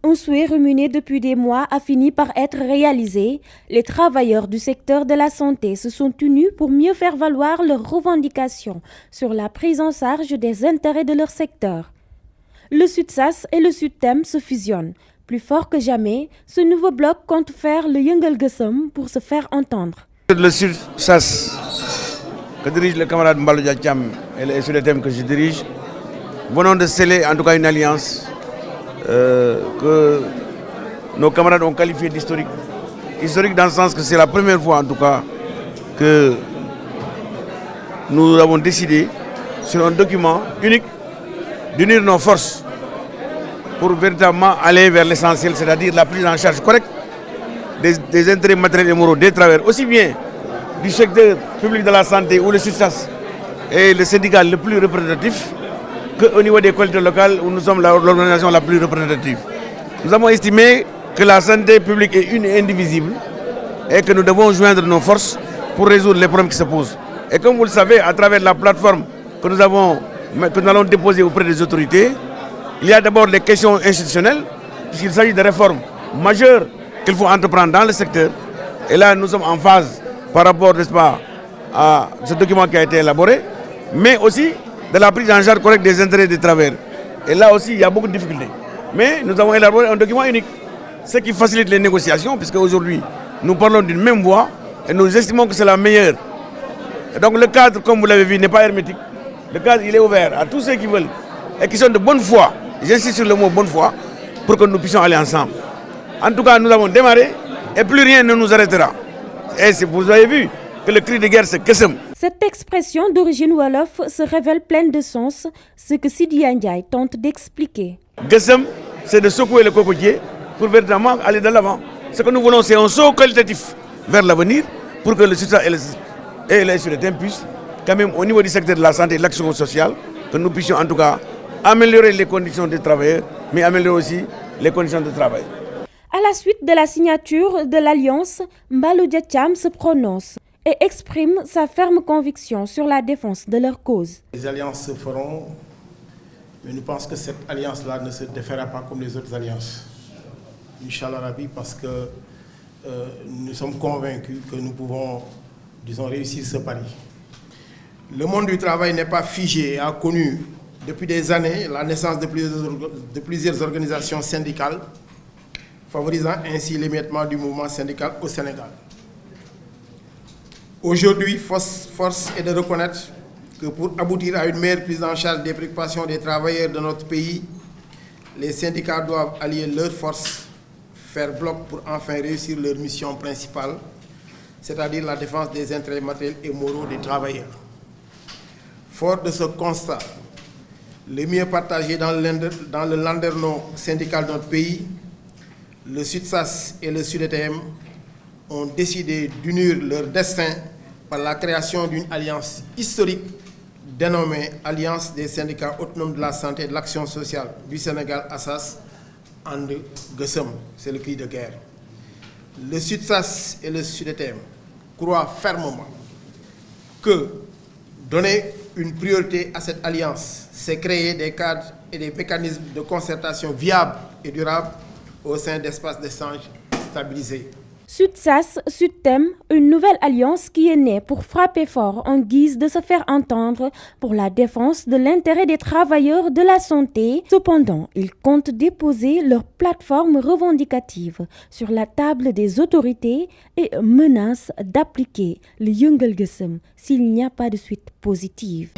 Un souhait ruminé depuis des mois a fini par être réalisé. Les travailleurs du secteur de la santé se sont unis pour mieux faire valoir leurs revendications sur la prise en charge des intérêts de leur secteur. Le SUTSAS et le SUTEM se fusionnent. Plus fort que jamais, ce nouveau bloc compte faire le Yeungeul Gueusseum pour se faire entendre. Le SUTSAS que dirige le camarade Mballo Dia Thiam et le SUTEM que je dirige, venons de sceller en tout cas une alliance que nos camarades ont qualifié d'historique. Historique dans le sens que c'est la première fois en tout cas que nous avons décidé sur un document unique d'unir nos forces pour véritablement aller vers l'essentiel, c'est-à-dire la prise en charge correcte des intérêts matériels et moraux des travailleurs, aussi bien du secteur public de la santé où le SUTSAS est le syndicat le plus représentatif qu'au niveau des collectivités locales où nous sommes l'organisation la plus représentative. Nous avons estimé que la santé publique est une et indivisible et que nous devons joindre nos forces pour résoudre les problèmes qui se posent. Et comme vous le savez, à travers la plateforme que nous allons déposer auprès des autorités, il y a d'abord les questions institutionnelles, puisqu'il s'agit de réformes majeures qu'il faut entreprendre dans le secteur. Et là, nous sommes en phase par rapport, n'est-ce pas, à ce document qui a été élaboré, mais aussi de la prise en charge correcte des intérêts des travailleurs. Et là aussi, il y a beaucoup de difficultés. Mais nous avons élaboré un document unique, ce qui facilite les négociations, puisque aujourd'hui, nous parlons d'une même voix et nous estimons que c'est la meilleure. Et donc le cadre, comme vous l'avez vu, n'est pas hermétique. Le cadre, il est ouvert à tous ceux qui veulent et qui sont de bonne foi. J'insiste sur le mot bonne foi pour que nous puissions aller ensemble. En tout cas, nous avons démarré et plus rien ne nous arrêtera. Et vous avez vu que le cri de guerre, c'est Gueusseum. Cette expression d'origine wolof se révèle pleine de sens, ce que Sidya Ndiaye tente d'expliquer. Gueusseum, c'est de secouer le cocotier pour véritablement aller de l'avant. Ce que nous voulons, c'est un saut qualitatif vers l'avenir pour que le SUTSAS et le SUTEM puissent, quand même au niveau du secteur de la santé et de l'action sociale, que nous puissions en tout cas améliorer les conditions des travailleurs, mais améliorer aussi les conditions de travail. À la suite de la signature de l'Alliance, Mballo Dia Thiam se prononce et exprime sa ferme conviction sur la défense de leur cause. Les alliances se feront, mais nous pensons que cette alliance-là ne se défera pas comme les autres alliances. Inch'Allah Rabbi, parce que nous sommes convaincus que nous pouvons, disons, réussir ce pari. Le monde du travail n'est pas figé et a connu depuis des années la naissance de plusieurs organisations syndicales, favorisant ainsi l'émiettement du mouvement syndical au Sénégal. Aujourd'hui, force est de reconnaître que pour aboutir à une meilleure prise en charge des préoccupations des travailleurs de notre pays, les syndicats doivent allier leurs forces, faire bloc pour enfin réussir leur mission principale, c'est-à-dire la défense des intérêts matériels et moraux des travailleurs. Fort de ce constat, le mieux partagé dans le landerneau syndical de notre pays, le SUTSAS et le SUTEM ont décidé d'unir leur destin par la création d'une alliance historique dénommée Alliance des syndicats autonomes de la santé et de l'action sociale du Sénégal, ASAS, And Gueusseum, c'est le cri de guerre. Le SUTSAS et le SUTEM croient fermement que donner une priorité à cette alliance, c'est créer des cadres et des mécanismes de concertation viables et durables au sein d'espaces d'échange stabilisés. SUTSAS, SUTEM, une nouvelle alliance qui est née pour frapper fort en guise de se faire entendre pour la défense de l'intérêt des travailleurs de la santé. Cependant, ils comptent déposer leur plateforme revendicative sur la table des autorités et menacent d'appliquer le Yeungeul Gueusseum s'il n'y a pas de suite positive.